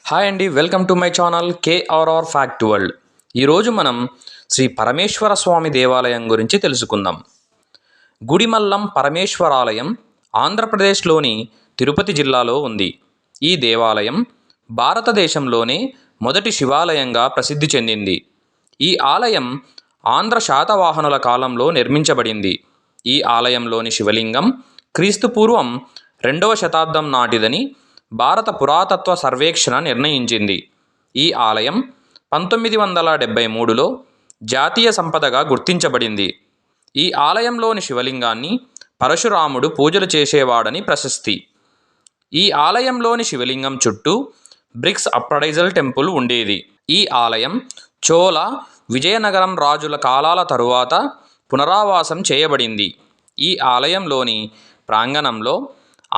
Hi అండి, welcome to my channel KRR fact world. ఈరోజు మనం శ్రీ పరమేశ్వర స్వామి దేవాలయం గురించి తెలుసుకుందాం. గుడిమల్లం పరమేశ్వరాలయం ఆంధ్రప్రదేశ్లోని తిరుపతి జిల్లాలో ఉంది. ఈ దేవాలయం భారతదేశంలోనే మొదటి శివాలయంగా ప్రసిద్ధి చెందింది. ఈ ఆలయం ఆంధ్ర శాతవాహనుల కాలంలో నిర్మించబడింది. ఈ ఆలయంలోని శివలింగం క్రీస్తుపూర్వం 2వ శతాబ్దం నాటిదని భారత పురాతత్వ సర్వేక్షణ నిర్ణయించింది. ఈ ఆలయం 1973లో జాతీయ సంపదగా గుర్తించబడింది. ఈ ఆలయంలోని శివలింగాన్ని పరశురాముడు పూజలు చేసేవాడని ప్రశస్తి. ఈ ఆలయంలోని శివలింగం చుట్టూ బ్రిక్స్ అప్రైజల్ టెంపుల్ ఉండేది. ఈ ఆలయం చోళ, విజయనగరం రాజుల కాలాల తరువాత పునరావాసం చేయబడింది. ఈ ఆలయంలోని ప్రాంగణంలో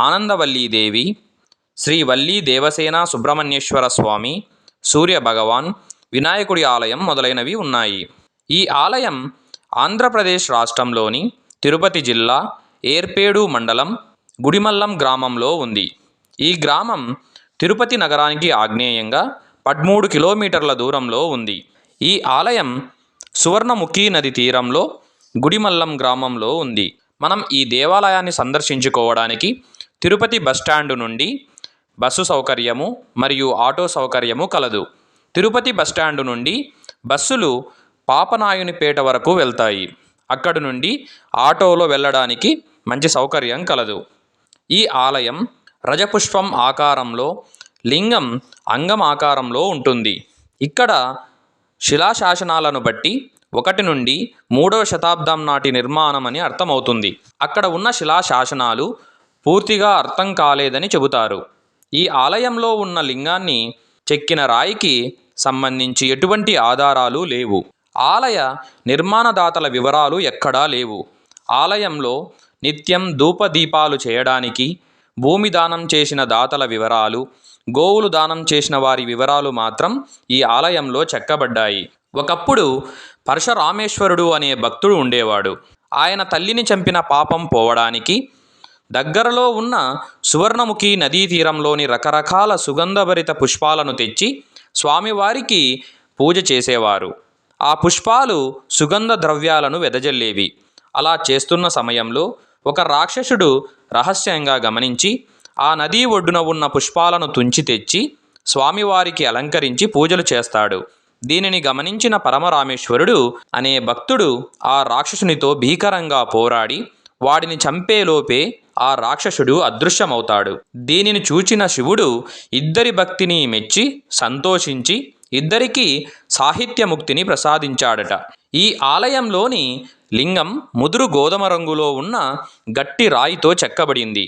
ఆనందవల్లీదేవి, శ్రీ వల్లీ దేవసేన సుబ్రహ్మణ్యేశ్వర స్వామి, సూర్య భగవాన్, వినాయకుడి ఆలయం మొదలైనవి ఉన్నాయి. ఈ ఆలయం ఆంధ్రప్రదేశ్ రాష్ట్రంలోని తిరుపతి జిల్లా ఏర్పేడు మండలం గుడిమల్లం గ్రామంలో ఉంది. ఈ గ్రామం తిరుపతి నగరానికి ఆగ్నేయంగా 13 కిలోమీటర్ల దూరంలో ఉంది. ఈ ఆలయం సువర్ణముఖి నది తీరంలో గుడిమల్లం గ్రామంలో ఉంది. మనం ఈ దేవాలయాన్ని సందర్శించుకోవడానికి తిరుపతి బస్టాండు నుండి బస్సు సౌకర్యము మరియు ఆటో సౌకర్యము కలదు. తిరుపతి బస్టాండు నుండి బస్సులు పాపనాయునిపేట వరకు వెళ్తాయి. అక్కడి నుండి ఆటోలో వెళ్ళడానికి మంచి సౌకర్యం కలదు. ఈ ఆలయం రజపుష్పం ఆకారంలో, లింగం అంగం ఆకారంలో ఉంటుంది. ఇక్కడ శిలాశాసనాలను బట్టి 1 నుండి 3వ శతాబ్దం నాటి నిర్మాణం అని అర్థమవుతుంది. అక్కడ ఉన్న శిలాశాసనాలు పూర్తిగా అర్థం కాలేదని చెబుతారు. ఈ ఆలయంలో ఉన్న లింగాన్ని చెక్కిన రాయికి సంబంధించి ఎటువంటి ఆధారాలు లేవు. ఆలయ నిర్మాణదాతల వివరాలు ఎక్కడా లేవు. ఆలయంలో నిత్యం ధూపదీపాలు చేయడానికి భూమి దానం చేసిన దాతల వివరాలు, గోవులు దానం చేసిన వారి వివరాలు మాత్రం ఈ ఆలయంలో చెక్కబడ్డాయి. ఒకప్పుడు పరశురామేశ్వరుడు అనే భక్తుడు ఉండేవాడు. ఆయన తల్లిని చంపిన పాపం పోవడానికి దగ్గరలో ఉన్న సువర్ణముఖి నదీ తీరంలోని రకరకాల సుగంధభరిత పుష్పాలను తెచ్చి స్వామివారికి పూజ చేసేవారు. ఆ పుష్పాలు సుగంధ ద్రవ్యాలను వెదజల్లేవి. అలా చేస్తున్న సమయంలో ఒక రాక్షసుడు రహస్యంగా గమనించి ఆ నదీ ఒడ్డున ఉన్న పుష్పాలను తుంచి తెచ్చి స్వామివారికి అలంకరించి పూజలు చేస్తాడు. దీనిని గమనించిన పరమరామేశ్వరుడు అనే భక్తుడు ఆ రాక్షసునితో భీకరంగా పోరాడి వాడిని చంపేలోపే ఆ రాక్షసుడు అదృశ్యమవుతాడు. దీనిని చూచిన శివుడు ఇద్దరి భక్తిని మెచ్చి సంతోషించి ఇద్దరికీ సాహిత్యముక్తిని ప్రసాదించాడట. ఈ ఆలయంలోని లింగం ముదురు గోధుమ రంగులో ఉన్న గట్టి రాయితో చెక్కబడింది.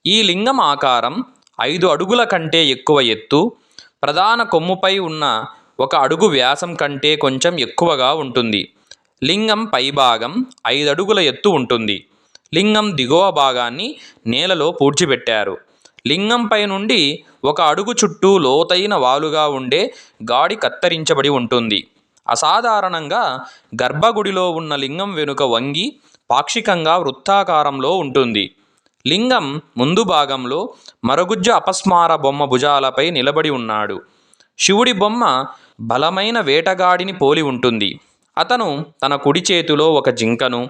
ఈ లింగం ఆకారం 5 అడుగుల కంటే ఎక్కువ ఎత్తు, ప్రధాన కొమ్ముపై ఉన్న 1 అడుగు వ్యాసం కంటే కొంచెం ఎక్కువగా ఉంటుంది. లింగం పైభాగం 5 అడుగుల ఎత్తు ఉంటుంది. లింగం దిగువ భాగాన్ని నేలలో పూడ్చిపెట్టారు. లింగంపై నుండి 1 అడుగు చుట్టూ లోతైన వాలుగా ఉండే గాడి కత్తిరించబడి ఉంటుంది. అసాధారణంగా గర్భగుడిలో ఉన్న లింగం వెనుక వంగి పాక్షికంగా వృత్తాకారంలో ఉంటుంది. లింగం ముందు భాగంలో మరుగుజ్జ అపస్మార బొమ్మ భుజాలపై నిలబడి ఉన్నాడు. శివుడి బొమ్మ బలమైన వేటగాడిని పోలి ఉంటుంది. అతను తన కుడి చేతిలో 1 జింకను,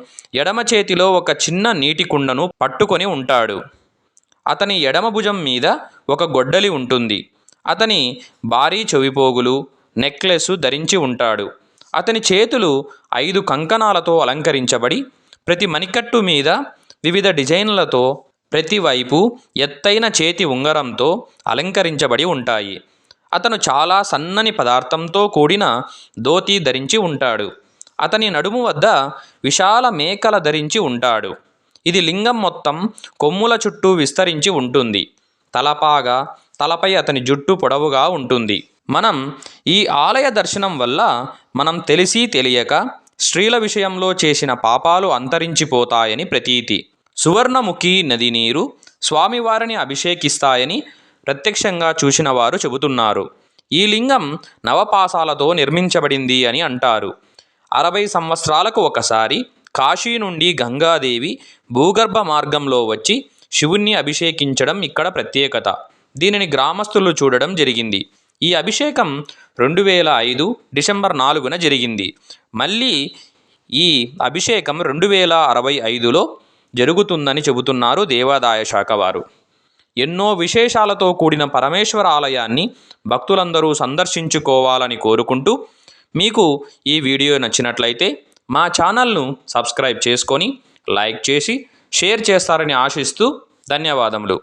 ఎడమ చేతిలో 1 చిన్న నీటి కుండను పట్టుకొని ఉంటాడు. అతని ఎడమ భుజం మీద 1 గొడ్డలి ఉంటుంది. అతని భారీ చెవిపోగులు, నెక్లెస్ ధరించి ఉంటాడు. అతని చేతులు 5 కంకణాలతో అలంకరించబడి ప్రతి మణికట్టు మీద వివిధ డిజైన్లతో, ప్రతివైపు ఎత్తైన చేతి ఉంగరంతో అలంకరించబడి ఉంటాయి. అతను చాలా సన్నని పదార్థంతో కూడిన ధోతి ధరించి ఉంటాడు. అతని నడుము వద్ద విశాల మేకల ధరించి ఉంటాడు. ఇది లింగం మొత్తం కొమ్ముల చుట్టూ విస్తరించి ఉంటుంది. తలపాగా, తలపై అతని జుట్టు పొడవుగా ఉంటుంది. మనం ఈ ఆలయ దర్శనం వల్ల మనం తెలిసి తెలియక స్త్రీల విషయంలో చేసిన పాపాలు అంతరించిపోతాయని ప్రతీతి. సువర్ణముఖి నది నీరు స్వామివారిని అభిషేకిస్తాయని ప్రత్యక్షంగా చూసిన వారు చెబుతున్నారు. ఈ లింగం నవపాసాలతో నిర్మించబడింది అని అంటారు. 60 సంవత్సరాలకు ఒకసారి కాశీ నుండి గంగాదేవి భూగర్భ మార్గంలో వచ్చి శివుణ్ణి అభిషేకించడం ఇక్కడ ప్రత్యేకత. దీనిని గ్రామస్తులు చూడడం జరిగింది. ఈ అభిషేకం 2005 డిసెంబర్ 4న జరిగింది. మళ్ళీ ఈ అభిషేకం 2065లో జరుగుతుందని చెబుతున్నారు దేవాదాయ శాఖ వారు. ఎన్నో విశేషాలతో కూడిన పరమేశ్వర ఆలయాన్ని భక్తులందరూ సందర్శించుకోవాలని కోరుకుంటూ, మీకు ఈ వీడియో నచ్చినట్లయితే మా ఛానల్ను సబ్స్క్రైబ్ చేసుకొని లైక్ చేసి షేర్ చేస్తారని ఆశిస్తూ ధన్యవాదములు.